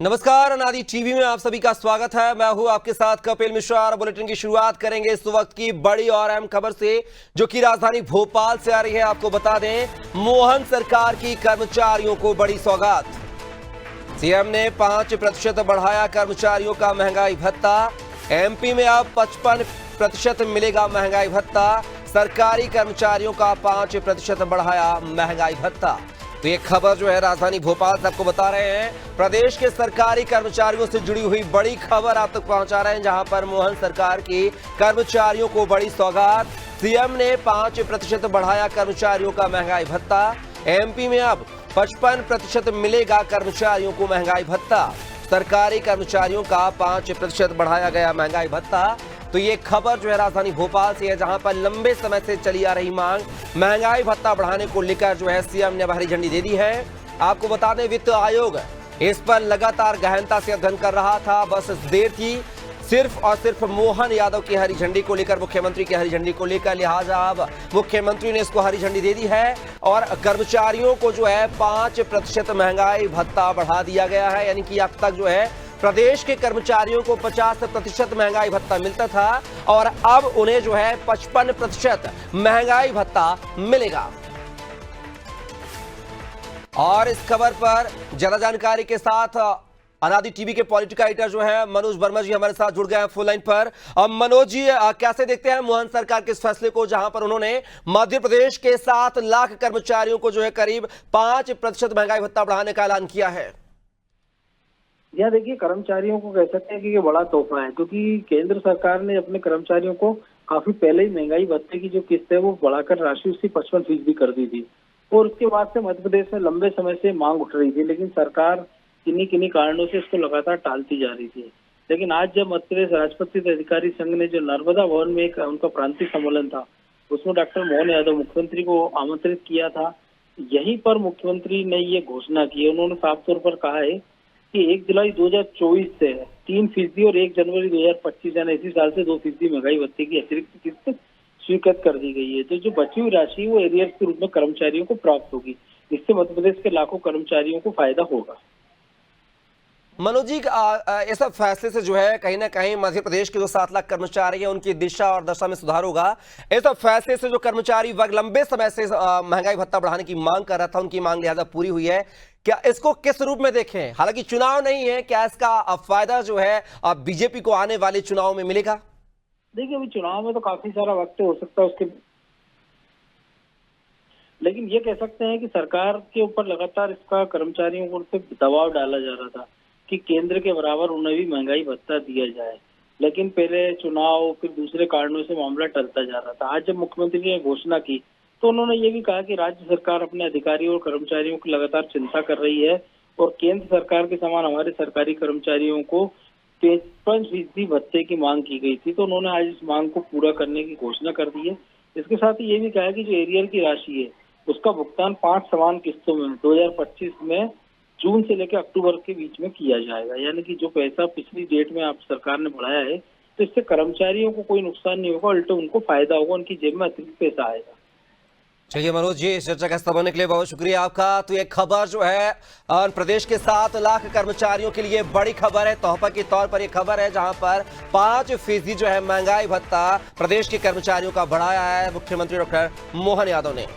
नमस्कार, अनादि टीवी में आप सभी का स्वागत है। मैं हूं आपके साथ कपिल मिश्रा और बुलेटिन की शुरुआत करेंगे इस वक्त की बड़ी और अहम खबर से, जो कि राजधानी भोपाल से आ रही है। आपको बता दें, मोहन सरकार की कर्मचारियों को बड़ी सौगात। सीएम ने 5% बढ़ाया कर्मचारियों का महंगाई भत्ता। एमपी में अब 55% मिलेगा महंगाई भत्ता। सरकारी कर्मचारियों का 5% बढ़ाया महंगाई भत्ता। तो ये खबर जो है राजधानी भोपाल से आपको बता रहे हैं। प्रदेश के सरकारी कर्मचारियों से जुड़ी हुई बड़ी खबर आप तक पहुंचा रहे हैं, जहां पर मोहन सरकार की कर्मचारियों को बड़ी सौगात। सीएम ने 5% बढ़ाया कर्मचारियों का महंगाई भत्ता। एमपी में अब 55% मिलेगा कर्मचारियों को महंगाई भत्ता। सरकारी कर्मचारियों का 5% बढ़ाया गया महंगाई भत्ता। तो ये खबर जो है राजधानी भोपाल से है, जहां पर लंबे समय से चली आ रही मांग महंगाई भत्ता बढ़ाने को लेकर जो है सीएम ने हरी झंडी दे दी है। आपको बता दें, वित्त आयोग इस पर लगातार गहनता से अध्ययन कर रहा था। बस देर थी सिर्फ और सिर्फ मोहन यादव की हरी झंडी को लेकर, मुख्यमंत्री की हरी झंडी को लेकर। लिहाजा अब मुख्यमंत्री ने इसको हरी झंडी दे दी है और कर्मचारियों को जो है 5% महंगाई भत्ता बढ़ा दिया गया है। यानी कि अब तक जो है प्रदेश के कर्मचारियों को 50% महंगाई भत्ता मिलता था और अब उन्हें जो है 55% महंगाई भत्ता मिलेगा। और इस खबर पर ज्यादा जानकारी के साथ अनादि टीवी के पॉलिटिकल एडिटर जो है मनोज वर्मा जी हमारे साथ जुड़ गए हैं फोन लाइन पर। मनोज जी, कैसे देखते हैं मोहन सरकार के इस फैसले को, जहां पर उन्होंने मध्य प्रदेश के 7 लाख कर्मचारियों को जो है करीब 5% महंगाई भत्ता बढ़ाने का ऐलान किया है? यह देखिए, कर्मचारियों को कह सकते हैं कि ये बड़ा तोहफा है, क्योंकि केंद्र सरकार ने अपने कर्मचारियों को काफी पहले ही महंगाई भत्ते की जो किस्त है वो बढ़ाकर राशि उसकी 55% कर दी थी। और उसके बाद से मध्य प्रदेश में लंबे समय से मांग उठ रही थी, लेकिन सरकार किन्हीं कारणों से इसको लगातार टालती जा रही थी। लेकिन आज जब मध्य प्रदेश राजपत्रित अधिकारी संघ ने जो नर्मदा भवन में एक उनका प्रांतीय सम्मेलन था, उसमें डॉक्टर मोहन यादव मुख्यमंत्री को आमंत्रित किया था, यहीं पर मुख्यमंत्री ने ये घोषणा की है। उन्होंने साफ तौर पर कहा है कि 1 जुलाई 2024 से 3% और 1 जनवरी 2025 यानी इसी साल से 2% महंगाई भत्ते की अतिरिक्त किस्त स्वीकृत कर दी गई है। तो जो बची हुई राशि वो एरियर्स के रूप में कर्मचारियों को प्राप्त होगी। इससे मध्य प्रदेश के लाखों कर्मचारियों को फायदा होगा। मनोज जी, इस फैसले से जो है कहीं ना कहीं मध्य प्रदेश के जो 7 लाख कर्मचारी हैं उनकी दिशा और दशा में सुधार होगा। इस फैसले से जो कर्मचारी वर्ग लंबे समय से महंगाई भत्ता बढ़ाने की मांग कर रहा था, उनकी मांग लिहाजा पूरी हुई है। क्या इसको किस रूप में देखें? हालांकि चुनाव नहीं है, क्या इसका फायदा जो है बीजेपी को आने वाले चुनाव में मिलेगा? देखिए, अभी चुनाव में तो काफी सारा वक्त हो सकता है उसके, लेकिन ये कह सकते हैं कि सरकार के ऊपर लगातार इसका कर्मचारियों को दबाव डाला जा रहा था कि केंद्र के बराबर उन्हें भी महंगाई भत्ता दिया जाए। लेकिन पहले चुनाव, फिर दूसरे कारणों से मामला टलता जा रहा था। आज जब मुख्यमंत्री ने घोषणा की तो उन्होंने ये भी कहा कि राज्य सरकार अपने अधिकारियों और कर्मचारियों की लगातार चिंता कर रही है और केंद्र सरकार के समान हमारे सरकारी कर्मचारियों को 53% भत्ते की मांग की गई थी। तो उन्होंने आज इस मांग को पूरा करने की घोषणा कर दी है। इसके साथ ही ये भी कहा कि जो एरियर की राशि है उसका भुगतान 5 समान किस्तों में 2025 में जून से लेकर अक्टूबर के बीच में किया जाएगा। यानी कि जो पैसा पिछली डेट में आप सरकार ने बढ़ाया है, तो इससे कर्मचारियों को कोई नुकसान नहीं होगा, उल्टे उनको फायदा होगा, उनकी जेब में अतिरिक्त पैसा आएगा। चलिए मनोज जी, इस चर्चा का हिस्सा बनने के लिए बहुत शुक्रिया आपका। तो ये खबर जो है प्रदेश के 7 लाख कर्मचारियों के लिए बड़ी खबर है, तोहफा के तौर पर यह खबर है, जहां पर 5% जो है महंगाई भत्ता प्रदेश के कर्मचारियों का बढ़ाया है मुख्यमंत्री डॉक्टर मोहन यादव ने।